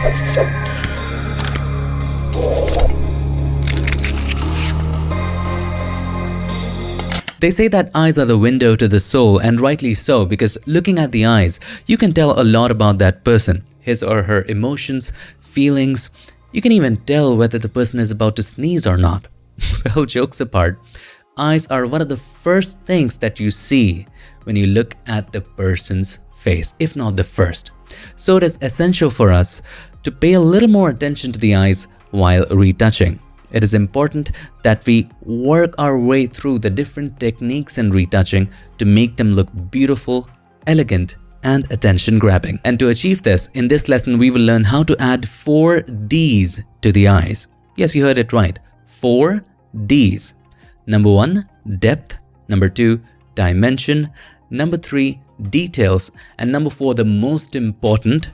They say that eyes are the window to the soul, and rightly so, because looking at the eyes, you can tell a lot about that person, his or her emotions, feelings. You can even tell whether the person is about to sneeze or not. Well, jokes apart, eyes are one of the first things that you see when you look at the person's face, if not the first. So it is essential for us to pay a little more attention to the eyes while retouching. It is important that we work our way through the different techniques in retouching to make them look beautiful, elegant, and attention-grabbing. And to achieve this, in this lesson, we will learn how to add 4 Ds to the eyes. Yes, you heard it right. 4 Ds. Number 1, depth. Number 2, dimension. Number 3, details. And number 4, the most important,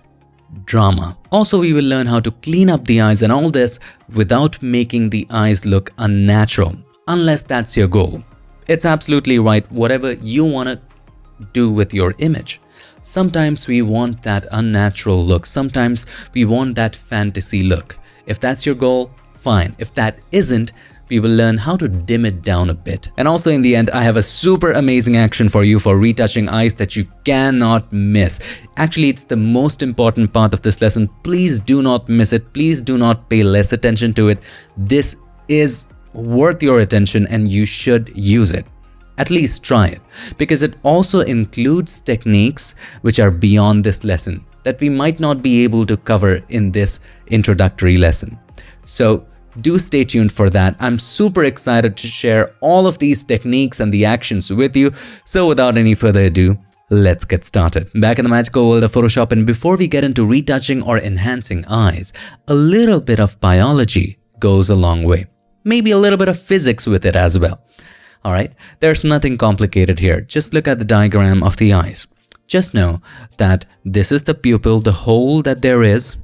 drama. Also, we will learn how to clean up the eyes and all this without making the eyes look unnatural, unless that's your goal. It's absolutely right, whatever you want to do with your image. Sometimes we want that unnatural look, sometimes we want that fantasy look. If that's your goal, fine. If that isn't, we will learn how to dim it down a bit. And also in the end, I have a super amazing action for you for retouching eyes that you cannot miss. Actually, it's the most important part of this lesson. Please do not miss it. Please do not pay less attention to it. This is worth your attention and you should use it. At least try it, because it also includes techniques which are beyond this lesson that we might not be able to cover in this introductory lesson. So do stay tuned for that. I'm super excited to share all of these techniques and the actions with you. So without any further ado, let's get started. Back in the magical world of Photoshop, and before we get into retouching or enhancing eyes, a little bit of biology goes a long way. Maybe a little bit of physics with it as well. Alright, there's nothing complicated here. Just look at the diagram of the eyes. Just know that this is the pupil, the hole that there is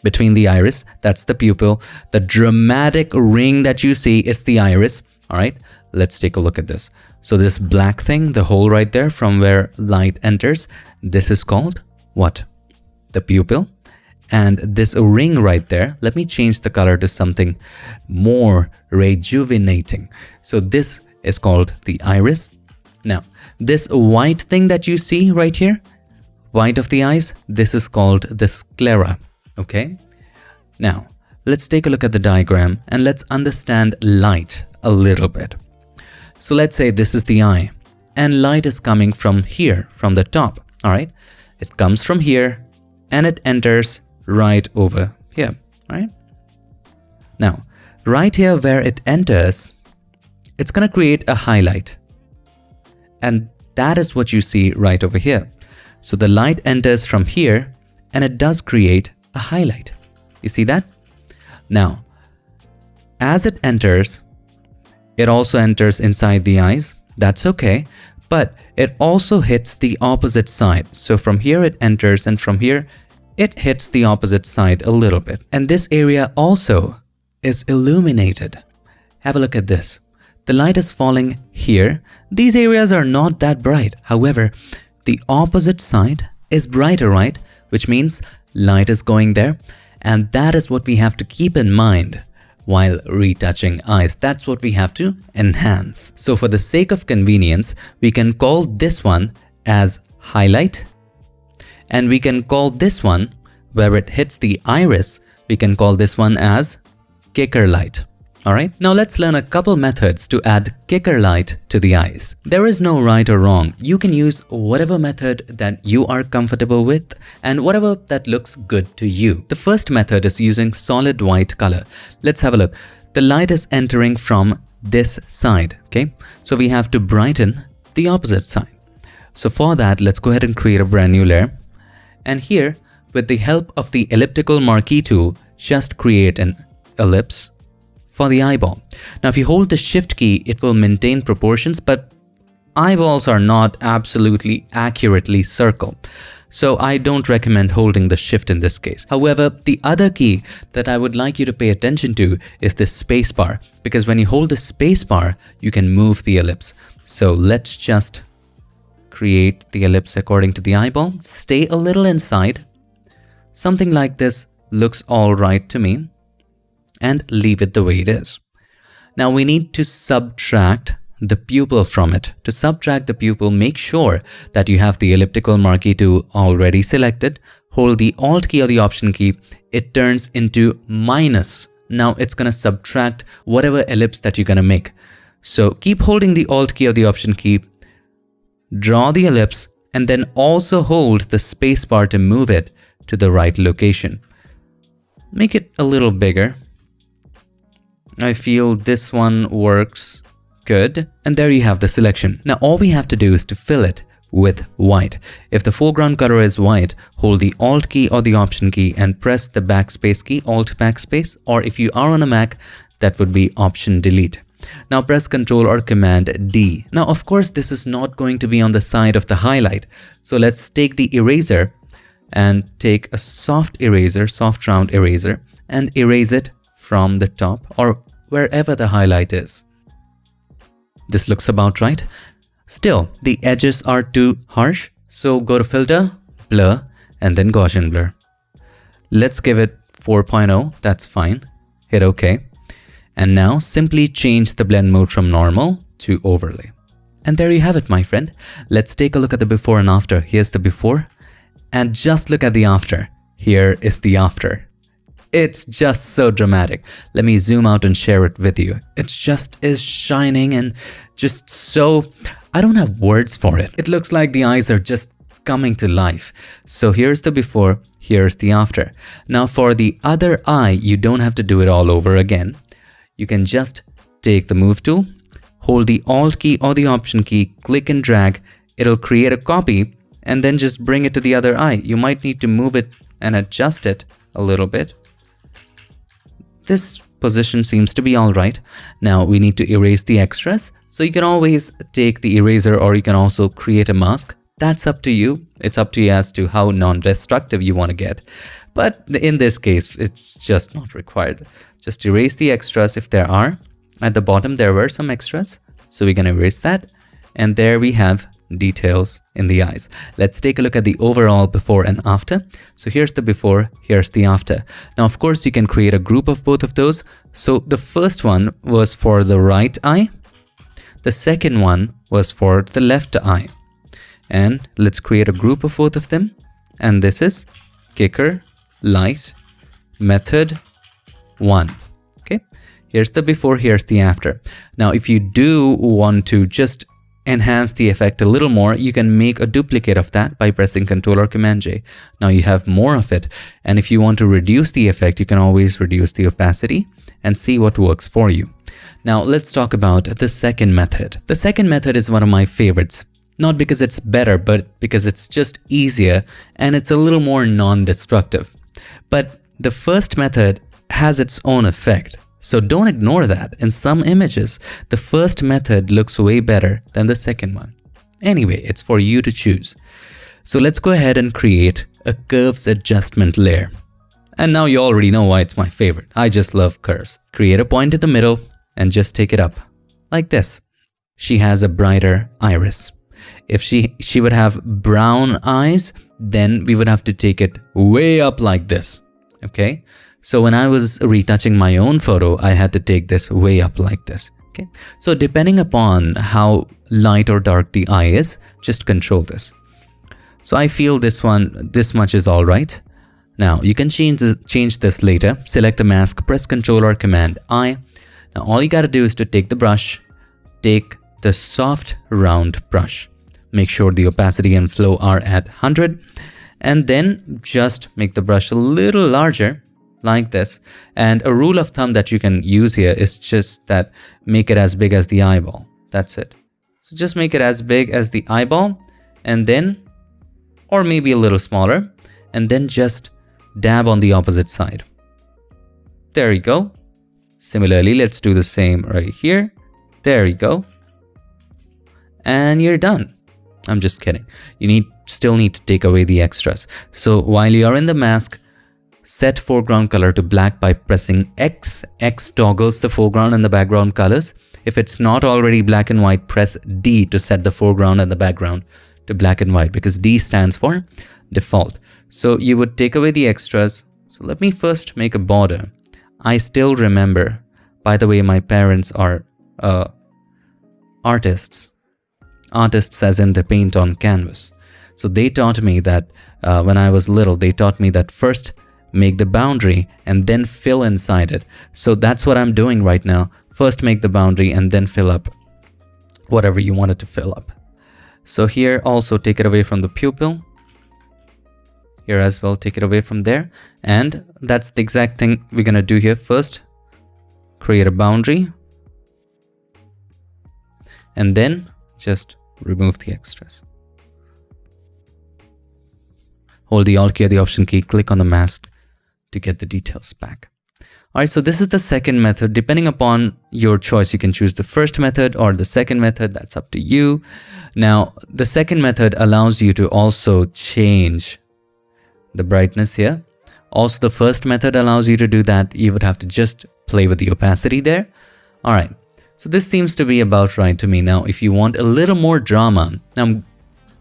between the iris, that's the pupil. The dramatic ring that you see is the iris. Alright, let's take a look at this. So this black thing, the hole right there from where light enters, this is called what? The pupil. And this ring right there, let me change the color to something more rejuvenating. So this is called the iris. Now, this white thing that you see right here, white of the eyes, this is called the sclera. Okay, now let's take a look at the diagram and let's understand light a little bit. So let's say this is the eye and light is coming from here, from the top. All right, it comes from here and it enters right over here. Right now, right here where it enters, it's going to create a highlight, and that is what you see right over here. So the light enters from here and it does create a highlight. You see that? Now, as it enters, it also enters inside the eyes. That's okay, but it also hits the opposite side. So from here it enters and from here it hits the opposite side a little bit. And this area also is illuminated. Have a look at this. The light is falling here. These areas are not that bright. However, the opposite side is brighter, right? Which means light is going there. And that is what we have to keep in mind while retouching eyes. That's what we have to enhance. So for the sake of convenience, we can call this one as highlight. And we can call this one, where it hits the iris, we can call this one as kicker light. Alright, now let's learn a couple methods to add kicker light to the eyes. There is no right or wrong. You can use whatever method that you are comfortable with and whatever that looks good to you. The first method is using solid white color. Let's have a look. The light is entering from this side, okay? So we have to brighten the opposite side. So for that, let's go ahead and create a brand new layer. And here, with the help of the elliptical marquee tool, just create an ellipse for the eyeball. Now, if you hold the shift key, it will maintain proportions, but eyeballs are not absolutely accurately circle. So I don't recommend holding the shift in this case. However, the other key that I would like you to pay attention to is the space bar, because when you hold the space bar, you can move the ellipse. So let's just create the ellipse according to the eyeball. Stay a little inside, something like this looks all right to me, and leave it the way it is. Now we need to subtract the pupil from it. To subtract the pupil, make sure that you have the elliptical marquee tool already selected. Hold the Alt key or the Option key. It turns into minus. Now it's going to subtract whatever ellipse that you're going to make. So keep holding the Alt key or the Option key. Draw the ellipse and then also hold the space bar to move it to the right location. Make it a little bigger. I feel this one works good. And there you have the selection. Now all we have to do is to fill it with white. If the foreground color is white, hold the Alt key or the Option key and press the backspace key, Alt backspace, or if you are on a Mac, that would be Option delete. Now press Ctrl or Command D. Now of course this is not going to be on the side of the highlight. So let's take the eraser and take a soft eraser, soft round eraser, and erase it from the top or wherever the highlight is. This looks about right. Still, the edges are too harsh, so go to Filter, Blur, and then Gaussian Blur. Let's give it 4.0, that's fine. Hit OK. And now simply change the blend mode from normal to overlay. And there you have it, my friend. Let's take a look at the before and after. Here's the before, and just look at the after. Here is the after. It's just so dramatic. Let me zoom out and share it with you. It just is shining and just so... I don't have words for it. It looks like the eyes are just coming to life. So here's the before, here's the after. Now for the other eye, you don't have to do it all over again. You can just take the Move tool, hold the Alt key or the Option key, click and drag. It'll create a copy and then just bring it to the other eye. You might need to move it and adjust it a little bit. This position seems to be all right. Now we need to erase the extras. So you can always take the eraser or you can also create a mask. That's up to you. It's up to you as to how non-destructive you want to get. But in this case, it's just not required. Just erase the extras if there are. At the bottom, there were some extras. So we're going to erase that. And there we have details in the eyes. Let's take a look at the overall before and after. So here's the before, here's the after. Now, of course, you can create a group of both of those. So the first one was for the right eye. The second one was for the left eye. And let's create a group of both of them. And this is Kicker Light Method 1. Okay, here's the before, here's the after. Now, if you do want to just enhance the effect a little more, you can make a duplicate of that by pressing Ctrl or Command J. Now you have more of it. And if you want to reduce the effect, you can always reduce the opacity and see what works for you. Now let's talk about the second method. The second method is one of my favorites. Not because it's better, but because it's just easier and it's a little more non-destructive. But the first method has its own effect. So don't ignore that. In some images, the first method looks way better than the second one. Anyway, it's for you to choose. So let's go ahead and create a curves adjustment layer. And now you already know why it's my favorite. I just love curves. Create a point in the middle and just take it up like this. She has a brighter iris. If she would have brown eyes, then we would have to take it way up like this. Okay. So when I was retouching my own photo, I had to take this way up like this. Okay. So depending upon how light or dark the eye is, just control this. So I feel this much is all right. Now you can change this later. Select the mask, press Ctrl or Command I. Now all you got to do is to take the brush, take the soft round brush. Make sure the opacity and flow are at 100 and then just make the brush a little larger like this. And a rule of thumb that you can use here is just that make it as big as the eyeball. That's it. So just make it as big as the eyeball and then, or maybe a little smaller, and then just dab on the opposite side. There you go. Similarly, let's do the same right here. There you go. And you're done. I'm just kidding. You still need to take away the extras. So while you are in the mask, set foreground color to black by pressing X. X toggles the foreground and the background colors. If it's not already black and white, press D to set the foreground and the background to black and white, because D stands for default. So you would take away the extras, So let me first make a border. I still remember, by the way, my parents are artists as in they paint on canvas. So they taught me that when I was little, they taught me that first make the boundary and then fill inside it. So that's what I'm doing right now. First make the boundary and then fill up whatever you wanted to fill up. So here also take it away from the pupil. Here as well, take it away from there. And that's the exact thing we're going to do here. First, create a boundary. And then just remove the extras. Hold the Alt key or the Option key, click on the mask to get the details back. Alright, so this is the second method. Depending upon your choice, you can choose the first method or the second method. That's up to you. Now, the second method allows you to also change the brightness here. Also, the first method allows you to do that. You would have to just play with the opacity there. Alright, so this seems to be about right to me. Now, if you want a little more drama, now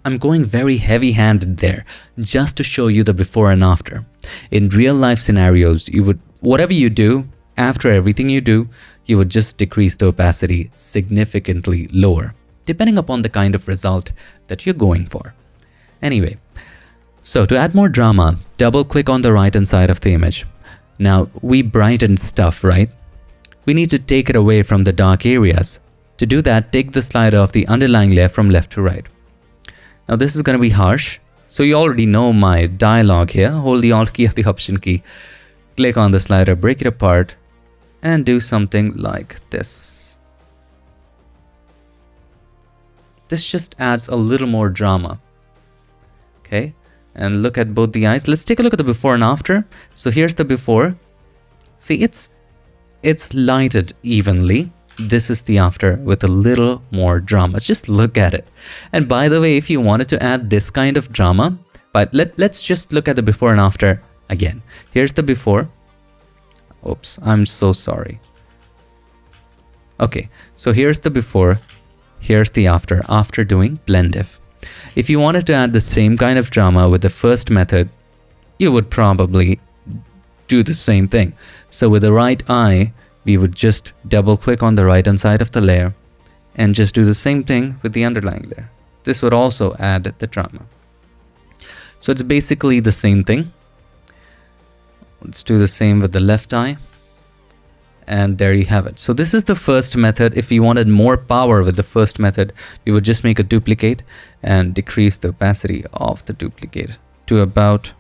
I'm going very heavy-handed there just to show you the before and after. In real life scenarios, you would, whatever you do, after everything you do, you would just decrease the opacity significantly lower, depending upon the kind of result that you're going for. Anyway, so to add more drama, double click on the right hand side of the image. Now we brightened stuff, right? We need to take it away from the dark areas. To do that, take the slider of the underlying layer from left to right. Now this is going to be harsh. So you already know my dialogue here. Hold the Alt key or the Option key. Click on the slider, break it apart, and do something like this. This just adds a little more drama. Okay, and look at both the eyes. Let's take a look at the before and after. So here's the before. See, it's lighted evenly. This is the after with a little more drama. Just look at it. And by the way, if you wanted to add this kind of drama, but let's just look at the before and after again. Here's the before. Oops, I'm so sorry. Okay, so here's the before. Here's the after doing blend if. If you wanted to add the same kind of drama with the first method, you would probably do the same thing. So with the right eye, we would just double click on the right hand side of the layer and just do the same thing with the underlying layer. This would also add the drama. So it's basically the same thing. Let's do the same with the left eye. And there you have it. So this is the first method. If you wanted more power with the first method, we would just make a duplicate and decrease the opacity of the duplicate to about,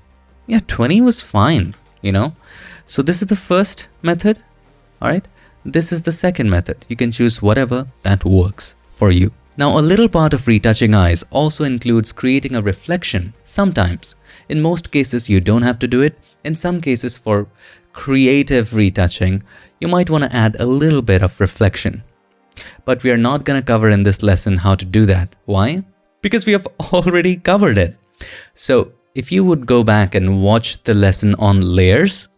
20 was fine, you know. So this is the first method. All right, this is the second method. You can choose whatever that works for you. Now, a little part of retouching eyes also includes creating a reflection sometimes. In most cases, you don't have to do it. In some cases, for creative retouching, you might want to add a little bit of reflection. But we are not going to cover in this lesson how to do that. Why? Because we have already covered it. So if you would go back and watch the lesson on layers,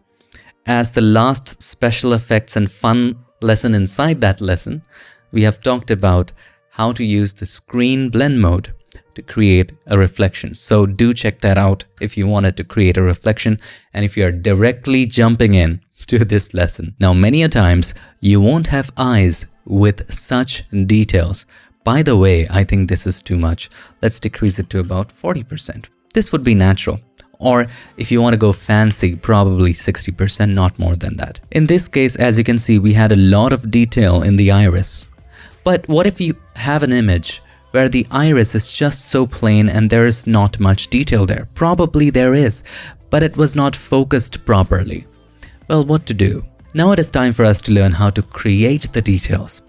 as the last special effects and fun lesson inside that lesson, we have talked about how to use the screen blend mode to create a reflection. So do check that out if you wanted to create a reflection and if you are directly jumping in to this lesson. Now, many a times you won't have eyes with such details. By the way, I think this is too much. Let's decrease it to about 40%. This would be natural. Or if you want to go fancy, probably 60%, not more than that. In this case, as you can see, we had a lot of detail in the iris. But what if you have an image where the iris is just so plain and there is not much detail there? Probably there is, but it was not focused properly. Well, what to do? Now it is time for us to learn how to create the details.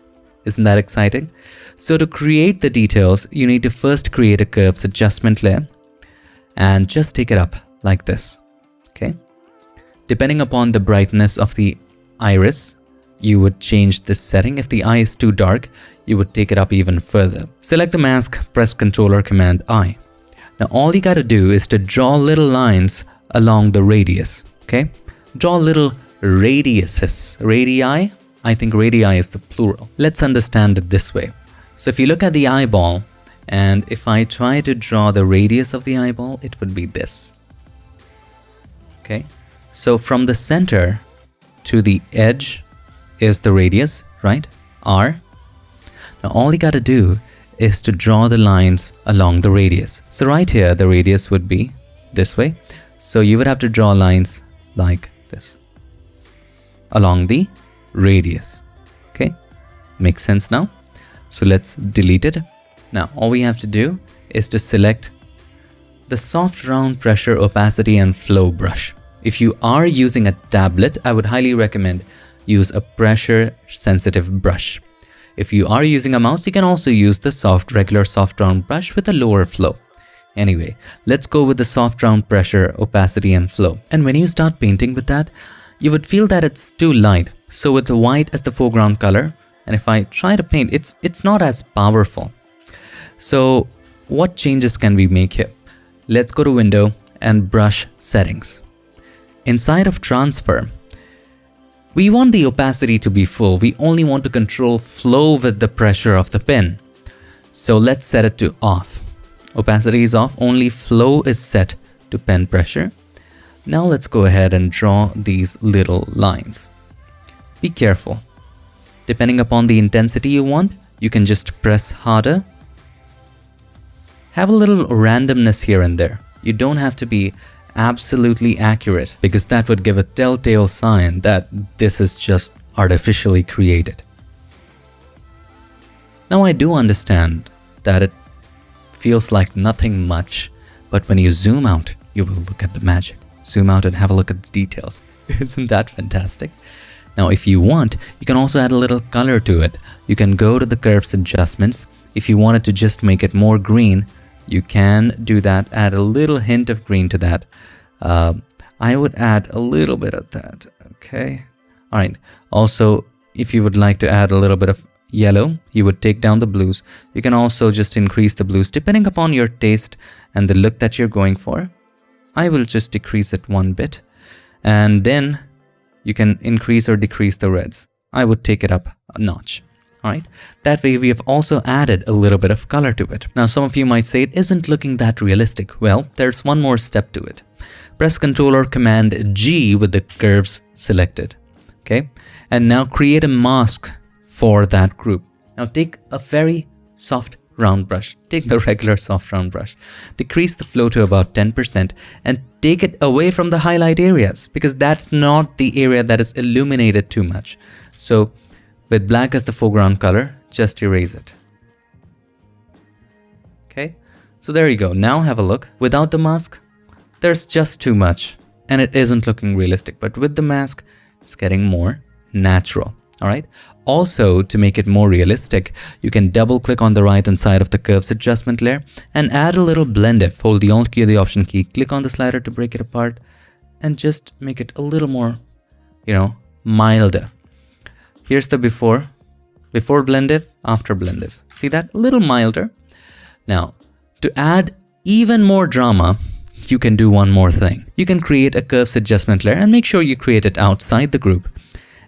Isn't that exciting? So to create the details, you need to first create a curves adjustment layer. And just take it up like this, okay? Depending upon the brightness of the iris, you would change this setting. If the eye is too dark, you would take it up even further. Select the mask, press Ctrl or Command I. Now all you gotta do is to draw little lines along the radius, okay? Draw little radiuses. Radii? I think radii is the plural. Let's understand it this way. So if you look at the eyeball, and if I try to draw the radius of the eyeball, it would be this. Okay, So from the center to the edge is the radius, right? R. Now all you gotta do is to draw the lines along the radius. So right here, the radius would be this way. So you would have to draw lines like this along the radius. Okay, makes sense now? So let's delete it. Now all we have to do is to select the soft round pressure, opacity and flow brush. If you are using a tablet, I would highly recommend use a pressure sensitive brush. If you are using a mouse, you can also use the regular soft round brush with a lower flow. Anyway, let's go with the soft round pressure, opacity and flow. And when you start painting with that, you would feel that it's too light. So with the white as the foreground color, and if I try to paint, it's not as powerful. So what changes can we make here? Let's go to Window and Brush Settings. Inside of Transfer, we want the opacity to be full. We only want to control flow with the pressure of the pen. So let's set it to off. Opacity is off, only flow is set to pen pressure. Now let's go ahead and draw these little lines. Be careful. Depending upon the intensity you want, you can just press harder. Have a little randomness here and there. You don't have to be absolutely accurate, because that would give a telltale sign that this is just artificially created. Now I do understand that it feels like nothing much, but when you zoom out, you will look at the magic. Zoom out and have a look at the details. Isn't that fantastic? Now if you want, you can also add a little color to it. You can go to the curves adjustments. If you wanted to just make it more green, you can do that, add a little hint of green to that. I would add a little bit of that, okay? All right, also, if you would like to add a little bit of yellow, you would take down the blues. You can also just increase the blues depending upon your taste and the look that you're going for. I will just decrease it one bit, and then you can increase or decrease the reds. I would take it up a notch. Alright, that way we have also added a little bit of color to it. Now some of you might say it isn't looking that realistic. Well, there's one more step to it. Press Ctrl or Command G with the curves selected. Okay, and now create a mask for that group. Now take a very soft round brush. Take the regular soft round brush. Decrease the flow to about 10% and take it away from the highlight areas, because that's not the area that is illuminated too much. So with black as the foreground color, just erase it. Okay, so there you go. Now have a look. Without the mask, there's just too much and it isn't looking realistic. But with the mask, it's getting more natural. All right. Also, to make it more realistic, you can double click on the right hand side of the curves adjustment layer and add a little blend if. Hold the Alt key or the Option key, click on the slider to break it apart and just make it a little more, milder. Here's the before blend if, after blend if. See that? A little milder. Now, to add even more drama, you can do one more thing. You can create a curves adjustment layer and make sure you create it outside the group.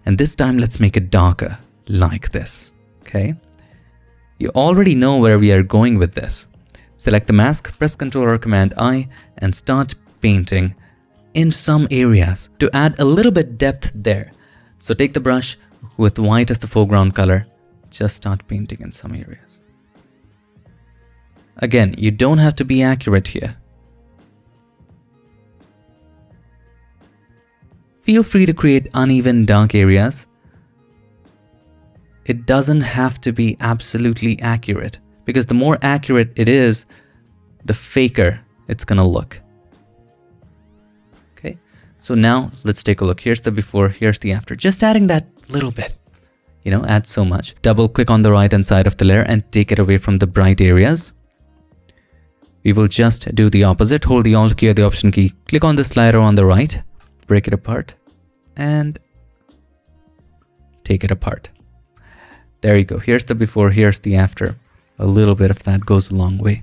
And this time, let's make it darker, like this, okay? You already know where we are going with this. Select the mask, press Ctrl or Command I, and start painting in some areas to add a little bit depth there. So take the brush with white as the foreground color, just start painting in some areas. Again, you don't have to be accurate here. Feel free to create uneven dark areas. It doesn't have to be absolutely accurate, because the more accurate it is, the faker it's gonna look. Okay, so now let's take a look. Here's the before, here's the after. Just adding that little bit, add so much. Double click on the right hand side of the layer and take it away from the bright areas. We will just do the opposite. Hold the Alt key or the Option key, click on the slider on the right, break it apart and take it apart. There you go. Here's the before, here's the after. A little bit of that goes a long way.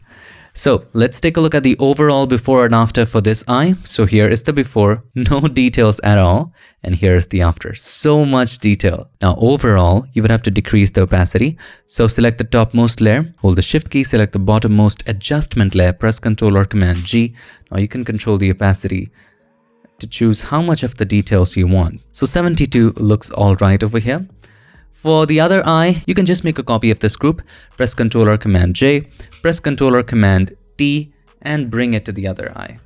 So let's take a look at the overall before and after for this eye. So here is the before, no details at all. And here's the after, so much detail. Now overall, you would have to decrease the opacity. So select the topmost layer, hold the Shift key, select the bottommost adjustment layer, press Ctrl or Command G. Now you can control the opacity to choose how much of the details you want. So 72 looks alright over here. For the other eye, you can just make a copy of this group, press Ctrl or Command J, press Ctrl or Command T, and bring it to the other eye.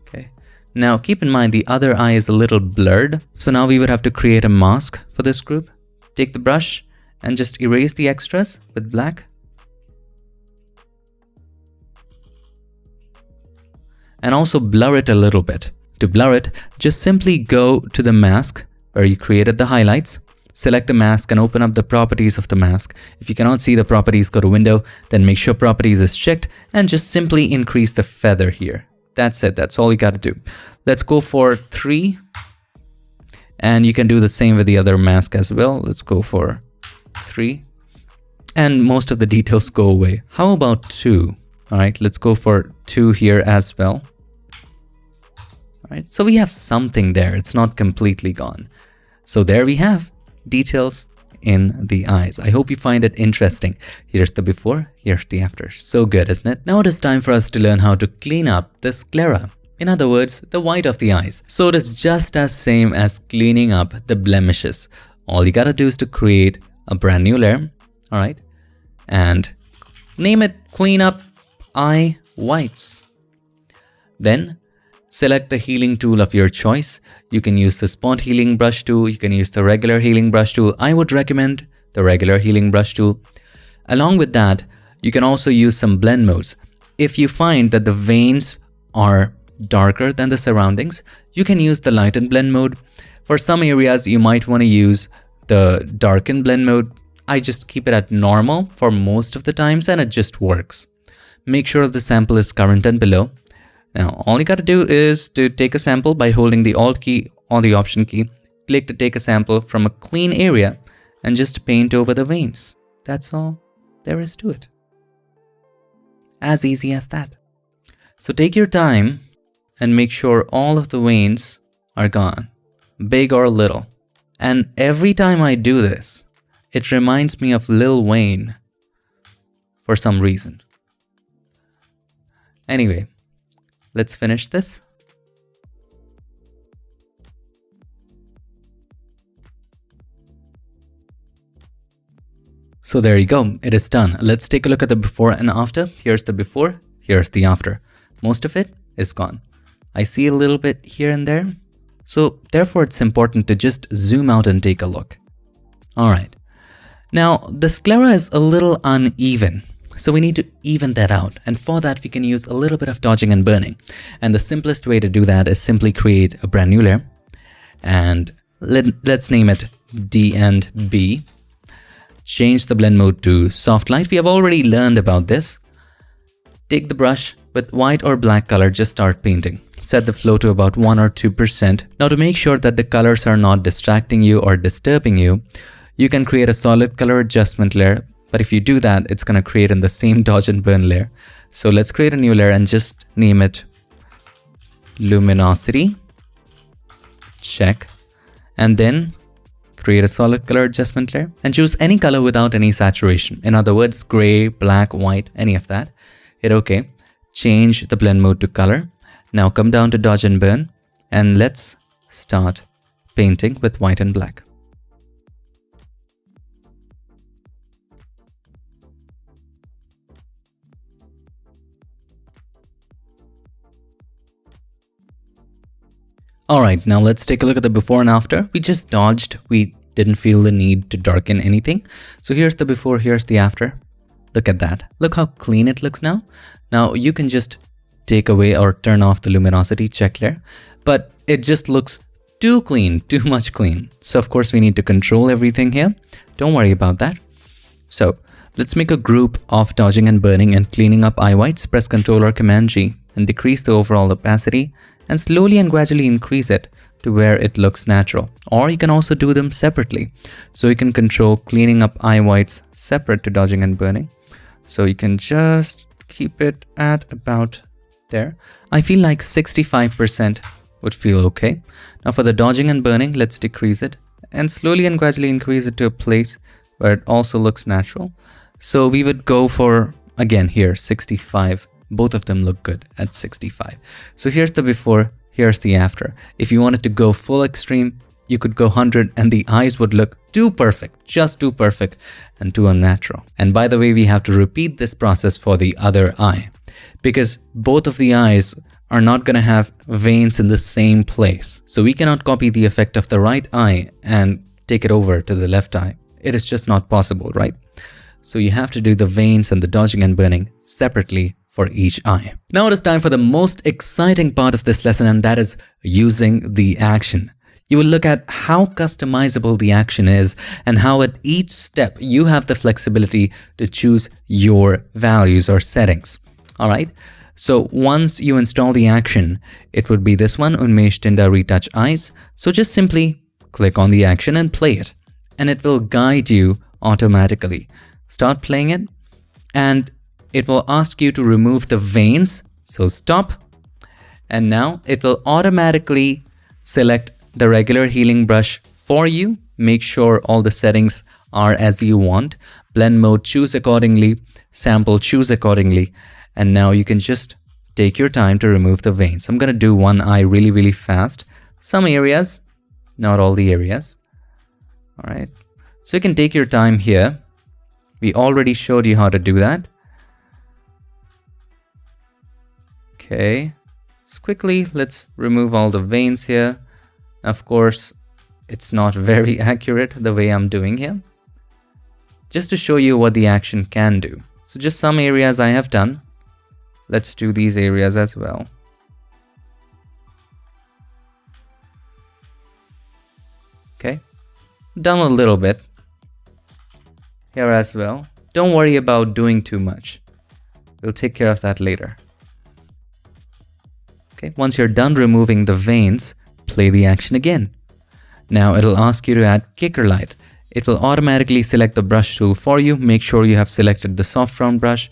Okay. Now keep in mind the other eye is a little blurred, so now we would have to create a mask for this group. Take the brush and just erase the extras with black. And also blur it a little bit. To blur it, just simply go to the mask where you created the highlights, select the mask and open up the properties of the mask. If you cannot see the properties, go to Window, then make sure properties is checked and just simply increase the feather here. That's it, that's all you gotta do. Let's go for 3. And you can do the same with the other mask as well. Let's go for 3. And most of the details go away. How about 2? All right, let's go for 2 here as well. All right, so we have something there. It's not completely gone. So there we have details in the eyes. I hope you find it interesting. Here's the before, here's the after. So good, isn't it? Now it is time for us to learn how to clean up the sclera. In other words, the white of the eyes. So it is just as same as cleaning up the blemishes. All you gotta do is to create a brand new layer, all right? And name it Clean Up Eye Whites. Then select the healing tool of your choice. You can use the spot healing brush tool. You can use the regular healing brush tool. I would recommend the regular healing brush tool. Along with that, you can also use some blend modes. If you find that the veins are darker than the surroundings, you can use the lighten blend mode. For some areas, you might want to use the darken blend mode. I just keep it at normal for most of the times and it just works. Make sure the sample is current and below. Now, all you got to do is to take a sample by holding the Alt key or the Option key. Click to take a sample from a clean area and just paint over the veins. That's all there is to it. As easy as that. So take your time and make sure all of the veins are gone, big or little. And every time I do this, it reminds me of Lil Wayne for some reason. Anyway, let's finish this. So there you go, it is done. Let's take a look at the before and after. Here's the before, here's the after. Most of it is gone. I see a little bit here and there. So therefore it's important to just zoom out and take a look. All right. Now the sclera is a little uneven. So we need to even that out, and for that we can use a little bit of dodging and burning. And the simplest way to do that is simply create a brand new layer and let's name it D and B. Change the blend mode to soft light. We have already learned about this. Take the brush with white or black color, just start painting. Set the flow to about 1 or 2%. Now to make sure that the colors are not distracting you or disturbing you, you can create a solid color adjustment layer. But if you do that, it's going to create in the same dodge and burn layer. So let's create a new layer and just name it Luminosity. Check. And then create a solid color adjustment layer and choose any color without any saturation. In other words, gray, black, white, any of that. Hit OK. Change the blend mode to color. Now come down to dodge and burn and let's start painting with white and black. Alright, now let's take a look at the before and after. We just dodged, we didn't feel the need to darken anything. So here's the before, here's the after. Look at that. Look how clean it looks now. Now you can just take away or turn off the luminosity check layer, but it just looks too clean, too much clean. So of course we need to control everything here. Don't worry about that. So let's make a group of dodging and burning and cleaning up eye whites. Press Ctrl or Command G and decrease the overall opacity and slowly and gradually increase it to where it looks natural. Or you can also do them separately. So you can control cleaning up eye whites separate to dodging and burning. So you can just keep it at about there. I feel like 65% would feel okay. Now for the dodging and burning, let's decrease it and slowly and gradually increase it to a place where it also looks natural. So we would go for, again here, 65 Both of them look good at 65. So here's the before, here's the after. If you wanted to go full extreme, you could go 100 and the eyes would look too perfect, just too perfect and too unnatural. And by the way, we have to repeat this process for the other eye because both of the eyes are not going to have veins in the same place. So we cannot copy the effect of the right eye and take it over to the left eye. It is just not possible, right? So you have to do the veins and the dodging and burning separately for each eye. Now it is time for the most exciting part of this lesson, and that is using the action. You will look at how customizable the action is and how at each step you have the flexibility to choose your values or settings. Alright, so once you install the action, it would be this one, Unmesh Tinda Retouch Eyes. So just simply click on the action and play it, and it will guide you automatically. Start playing it, and it will ask you to remove the veins. So stop, and now it will automatically select the regular healing brush for you. Make sure all the settings are as you want. Blend mode, choose accordingly. Sample, choose accordingly. And now you can just take your time to remove the veins. I'm going to do one eye really fast. Some areas, not all the areas. All right. So you can take your time here. We already showed you how to do that. Okay. Just quickly, let's remove all the veins here. Of course, it's not very accurate the way I'm doing here. Just to show you what the action can do. So just some areas I have done. Let's do these areas as well. Okay, done a little bit here as well. Don't worry about doing too much. We'll take care of that later. Okay, once you're done removing the veins, play the action again. Now it'll ask you to add kicker light. It will automatically select the brush tool for you. Make sure you have selected the soft round brush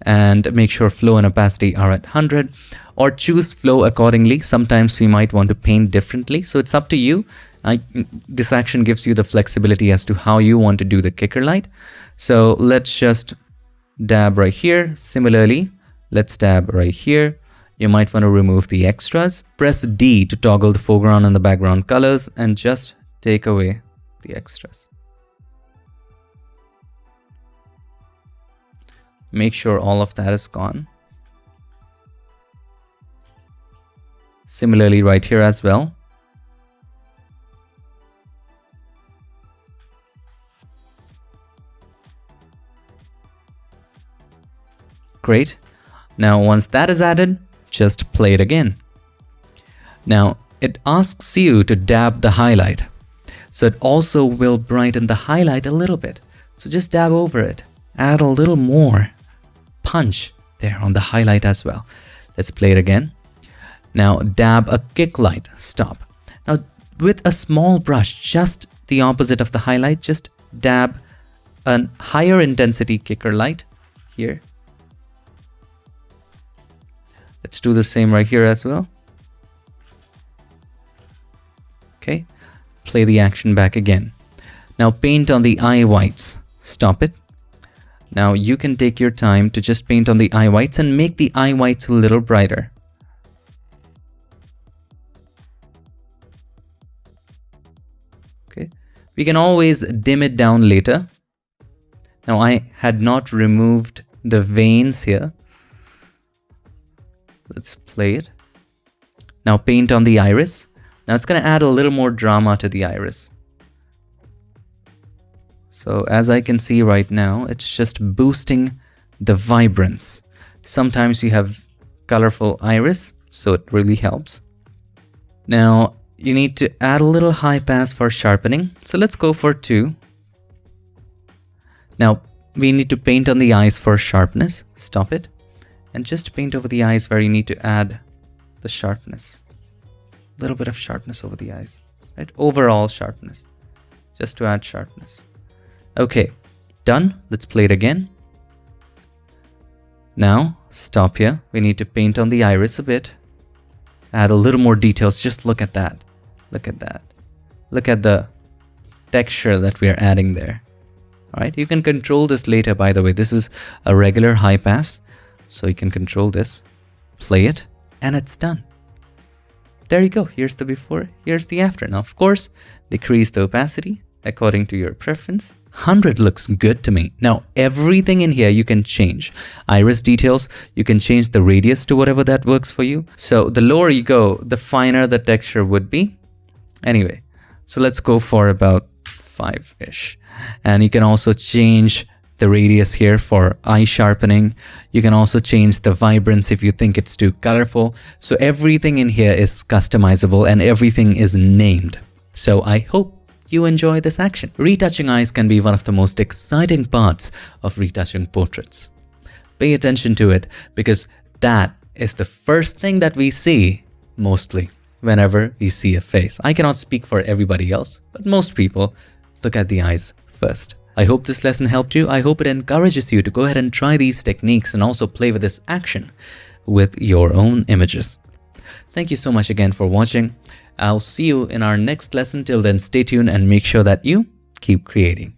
and make sure flow and opacity are at 100, or choose flow accordingly. Sometimes we might want to paint differently, so it's up to you. This action gives you the flexibility as to how you want to do the kicker light. So let's just dab right here. Similarly, let's dab right here. You might want to remove the extras. Press D to toggle the foreground and the background colors and just take away the extras. Make sure all of that is gone. Similarly right here as well. Great. Now once that is added, just play it again. Now it asks you to dab the highlight. So it also will brighten the highlight a little bit. So just dab over it. Add a little more punch there on the highlight as well. Let's play it again. Now dab a kick light. Stop. Now with a small brush, just the opposite of the highlight, just dab a higher intensity kicker light here. Let's do the same right here as well. Okay, play the action back again. Now paint on the eye whites. Stop it. Now you can take your time to just paint on the eye whites and make the eye whites a little brighter. Okay, we can always dim it down later. Now I had not removed the veins here. Let's play it. Now paint on the iris. Now it's going to add a little more drama to the iris. So as I can see right now, it's just boosting the vibrance. Sometimes you have colorful iris, so it really helps. Now you need to add a little high pass for sharpening. So let's go for 2. Now we need to paint on the eyes for sharpness. Stop it. And just paint over the eyes where you need to add the sharpness. A little bit of sharpness over the eyes, right? Overall sharpness, just to add sharpness. Okay, done. Let's play it again. Now, stop here. We need to paint on the iris a bit. Add a little more details. Just look at that. Look at that. Look at the texture that we are adding there. All right, you can control this later, by the way. This is a regular high pass. So you can control this, play it, and it's done. There you go. Here's the before, here's the after. Now, of course, decrease the opacity according to your preference. 100 looks good to me. Now, everything in here you can change. Iris details, you can change the radius to whatever that works for you. So the lower you go, the finer the texture would be. Anyway, so let's go for about 5-ish. And you can also change the radius here for eye sharpening. You can also change the vibrance if you think it's too colorful. So everything in here is customizable and everything is named. So I hope you enjoy this action. Retouching eyes can be one of the most exciting parts of retouching portraits. Pay attention to it because that is the first thing that we see mostly whenever we see a face. I cannot speak for everybody else, but most people look at the eyes first. I hope this lesson helped you. I hope it encourages you to go ahead and try these techniques and also play with this action with your own images. Thank you so much again for watching. I'll see you in our next lesson. Till then, stay tuned and make sure that you keep creating.